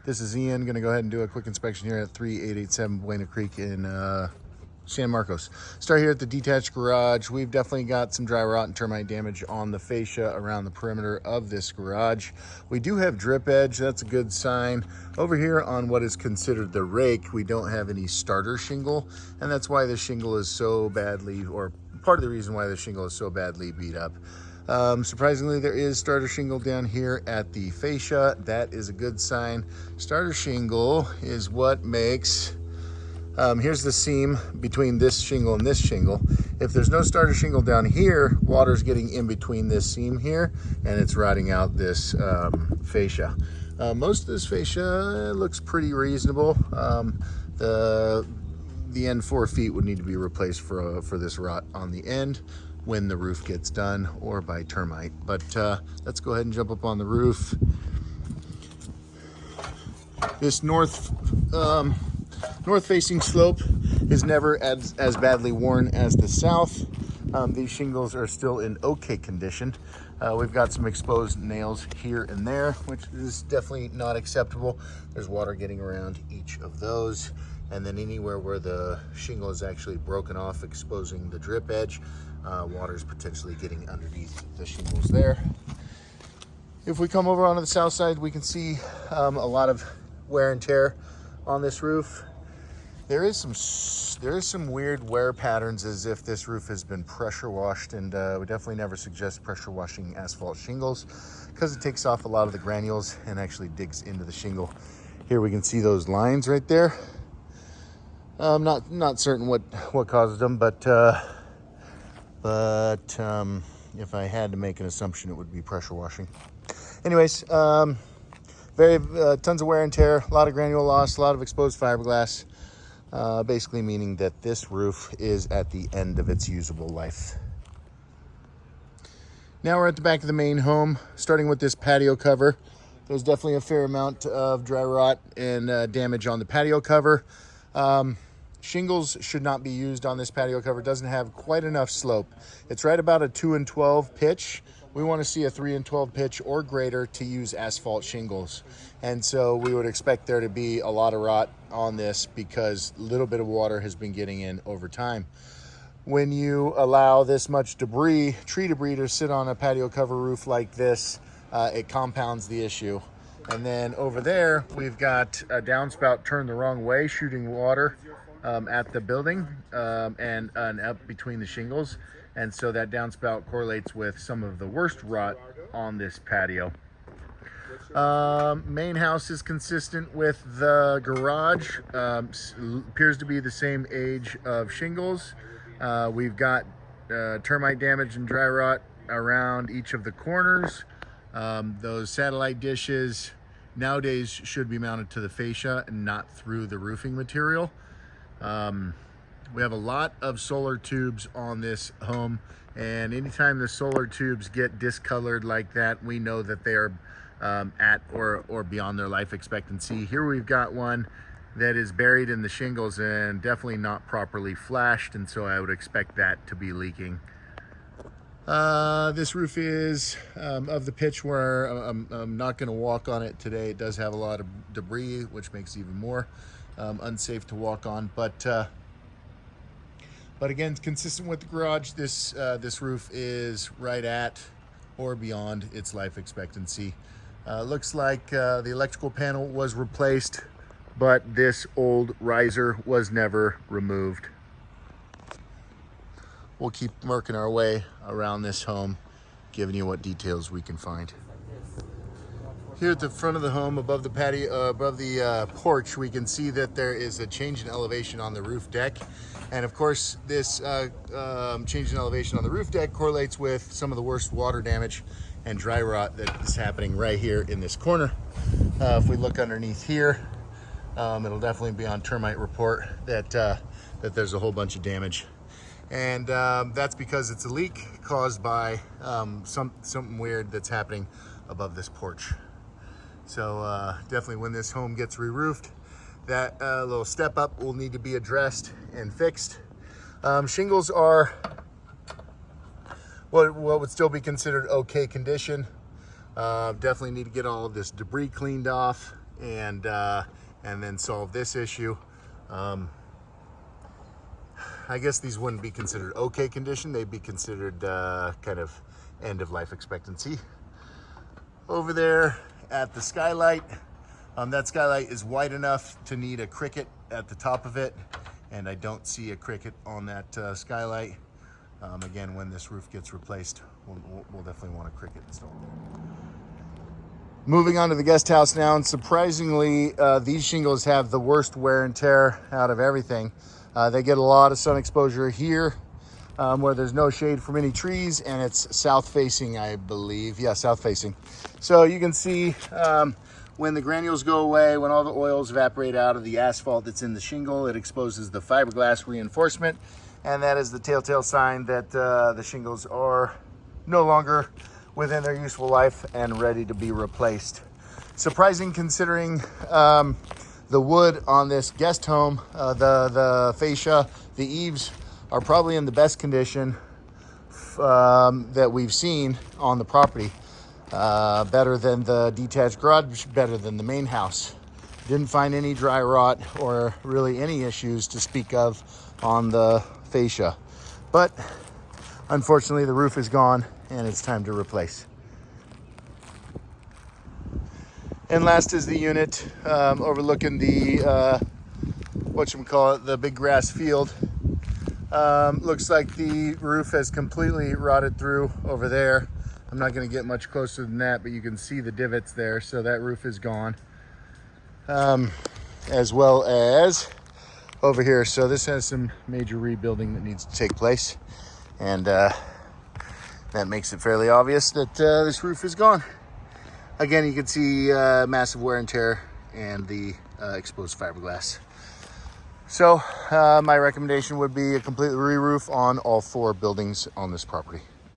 This is Ian. Going to go ahead and do a quick inspection here at 3887 Buena Creek in San Marcos. Start here at the detached garage. We've definitely got some dry rot and termite damage on the fascia around the perimeter of this garage. We do have drip edge. That's a good sign. Over here on what is considered the rake, we don't have any starter shingle, and that's why the shingle is so badly, or part of the reason why the shingle is so badly beat up. Surprisingly, there is starter shingle down here at the fascia. That is a good sign. Starter shingle is what makes, here's the seam between this shingle and this shingle. If there's no starter shingle down here, water's getting in between this seam here, and it's rotting out this fascia. Most of this fascia looks pretty reasonable. The end 4 feet would need to be replaced for this rot on the end when the roof gets done, or by termite. But let's go ahead and jump up on the roof. This north facing slope is never as badly worn as the south. These shingles are still in okay condition. We've got some exposed nails here and there, which is definitely not acceptable. There's water getting around each of those. And then anywhere where the shingle is actually broken off, exposing the drip edge, water is potentially getting underneath the shingles there. If we come over onto the south side, we can see a lot of wear and tear on this roof. There is some weird wear patterns, as if this roof has been pressure washed, and we definitely never suggest pressure washing asphalt shingles because it takes off a lot of the granules and actually digs into the shingle. Here we can see those lines right there. I'm not certain what causes them, but if I had to make an assumption, it would be pressure washing. Anyways, tons of wear and tear, a lot of granule loss, a lot of exposed fiberglass, basically meaning that this roof is at the end of its usable life. Now we're at the back of the main home, starting with this patio cover. There's definitely a fair amount of dry rot and damage on the patio cover. Shingles should not be used on this patio cover. It doesn't have quite enough slope. It's right about a 2 and 12 pitch. We want to see a 3 and 12 pitch or greater to use asphalt shingles. And so we would expect there to be a lot of rot on this because a little bit of water has been getting in over time. When you allow this much debris, tree debris, to sit on a patio cover roof like this, it compounds the issue. And then over there, we've got a downspout turned the wrong way, shooting water at the building and up between the shingles. And so that downspout correlates with some of the worst rot on this patio. Main house is consistent with the garage. Appears to be the same age of shingles. We've got termite damage and dry rot around each of the corners. Those satellite dishes nowadays should be mounted to the fascia and not through the roofing material. We have a lot of solar tubes on this home, and anytime the solar tubes get discolored like that, we know that they are at or beyond their life expectancy. Here we've got one that is buried in the shingles and definitely not properly flashed, and so I would expect that to be leaking. This roof is of the pitch where I'm not going to walk on it today. It does have a lot of debris, which makes it even more unsafe to walk on. But again, consistent with the garage, this roof is right at or beyond its life expectancy. Looks like the electrical panel was replaced, but this old riser was never removed. We'll keep working our way around this home, giving you what details we can find. Here at the front of the home, above the patio, above the porch, we can see that there is a change in elevation on the roof deck. And of course, this change in elevation on the roof deck correlates with some of the worst water damage and dry rot that is happening right here in this corner. If we look underneath here, it'll definitely be on termite report that there's a whole bunch of damage. And that's because it's a leak caused by something weird that's happening above this porch. So definitely when this home gets re-roofed, that little step up will need to be addressed and fixed. Shingles are what would still be considered okay condition. Definitely need to get all of this debris cleaned off. and then solve this issue. I guess these wouldn't be considered okay condition. They'd be considered kind of end of life expectancy. Over there at the skylight, that skylight is wide enough to need a cricket at the top of it, and I don't see a cricket on that skylight. Again, when this roof gets replaced, we'll definitely want a cricket installed. Moving on to the guest house now, and surprisingly, these shingles have the worst wear and tear out of everything. They get a lot of sun exposure here, where there's no shade from any trees, and it's south facing, I believe. Yeah, south facing. So you can see when the granules go away, when all the oils evaporate out of the asphalt that's in the shingle, it exposes the fiberglass reinforcement, and that is the telltale sign that the shingles are no longer within their useful life and ready to be replaced. Surprising considering the wood on this guest home, the fascia, the eaves are probably in the best condition that we've seen on the property. Better than the detached garage, better than the main house. Didn't find any dry rot or really any issues to speak of on the fascia. But unfortunately, the roof is gone and it's time to replace. And last is the unit overlooking the whatchamacallit, the big grass field. Looks like the roof has completely rotted through over there. I'm not going to get much closer than that, but you can see the divots there, so that roof is gone. As well as over here. So this has some major rebuilding that needs to take place, and that makes it fairly obvious that this roof is gone. Again, you can see massive wear and tear and the exposed fiberglass. So my recommendation would be a complete re-roof on all 4 buildings on this property.